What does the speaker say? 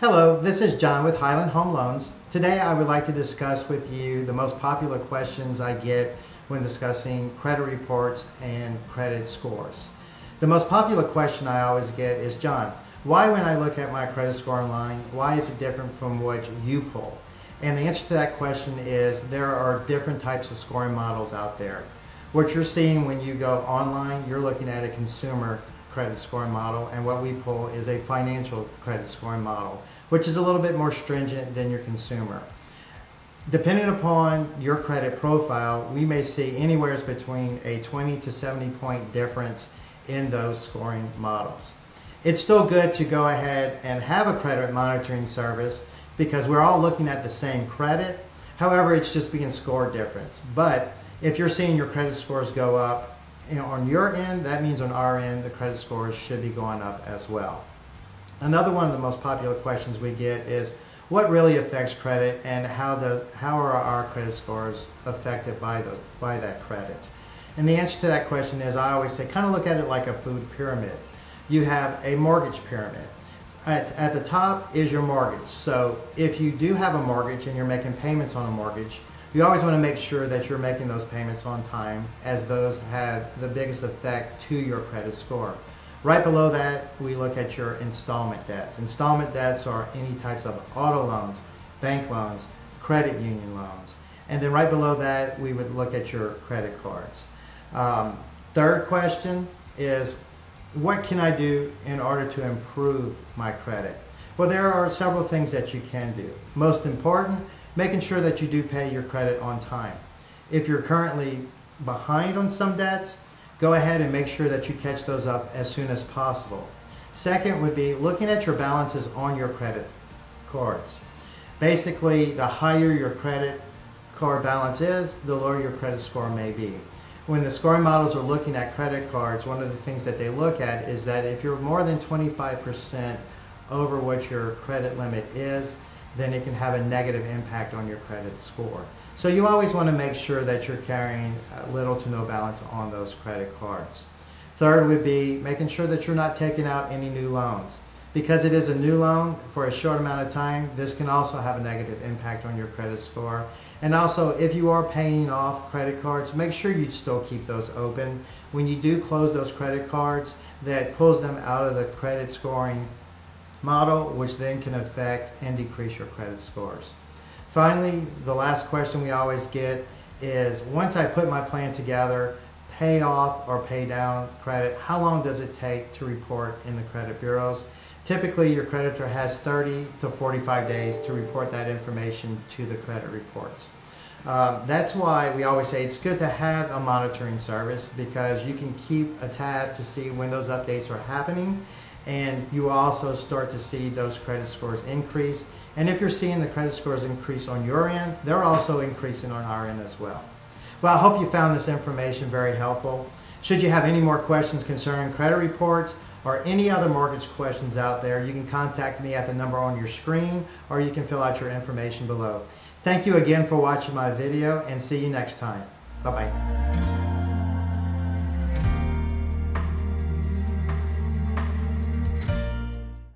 Hello, this is John with Highland Home Loans. Today I would like to discuss with you the most popular questions I get when discussing credit reports and credit scores. The most popular question I always get is, John, why when I look at my credit score online, why is it different from what you pull? And the answer to that question is there are different types of scoring models out there. What you're seeing when you go online, you're looking at a consumer credit scoring model, and what we pull is a financial credit scoring model, which is a little bit more stringent than your consumer. Depending upon your credit profile, we may see anywhere between a 20 to 70 point difference in those scoring models. It's still good to go ahead and have a credit monitoring service because we're all looking at the same credit. However, it's just being scored different. But if you're seeing your credit scores go up, on your end, that means on our end, the credit scores should be going up as well. Another one of the most popular questions we get is what really affects credit and how are our credit scores affected by that credit? And the answer to that question is, I always say, kind of look at it like a food pyramid. You have a mortgage pyramid. At the top is your mortgage. So if you do have a mortgage and you're making payments on a mortgage, you always want to make sure that you're making those payments on time, as those have the biggest effect to your credit score. Right below that, we look at your installment debts. Installment debts are any types of auto loans, bank loans, credit union loans. And then right below that, we would look at your credit cards. Third question is, what can I do in order to improve my credit? Well, there are several things that you can do. Most important, making sure that you do pay your credit on time. If you're currently behind on some debts, go ahead and make sure that you catch those up as soon as possible. Second would be looking at your balances on your credit cards. Basically, the higher your credit card balance is, the lower your credit score may be. When the scoring models are looking at credit cards, one of the things that they look at is that if you're more than 25% over what your credit limit is, then it can have a negative impact on your credit score. So you always want to make sure that you're carrying little to no balance on those credit cards. Third would be making sure that you're not taking out any new loans. Because it is a new loan for a short amount of time, this can also have a negative impact on your credit score. And also, if you are paying off credit cards, make sure you still keep those open. When you do close those credit cards, that pulls them out of the credit scoring model, which then can affect and decrease your credit scores. Finally, the last question we always get is, once I put my plan together, pay off or pay down credit, how long does it take to report in the credit bureaus? Typically, your creditor has 30 to 45 days to report that information to the credit reports. That's why we always say it's good to have a monitoring service, because you can keep a tab to see when those updates are happening, and you will also start to see those credit scores increase. And if you're seeing the credit scores increase on your end, they're also increasing on our end as well. Well, I hope you found this information very helpful. Should you have any more questions concerning credit reports or any other mortgage questions out there, you can contact me at the number on your screen, or you can fill out your information below. Thank you again for watching my video, and see you next time. Bye-bye.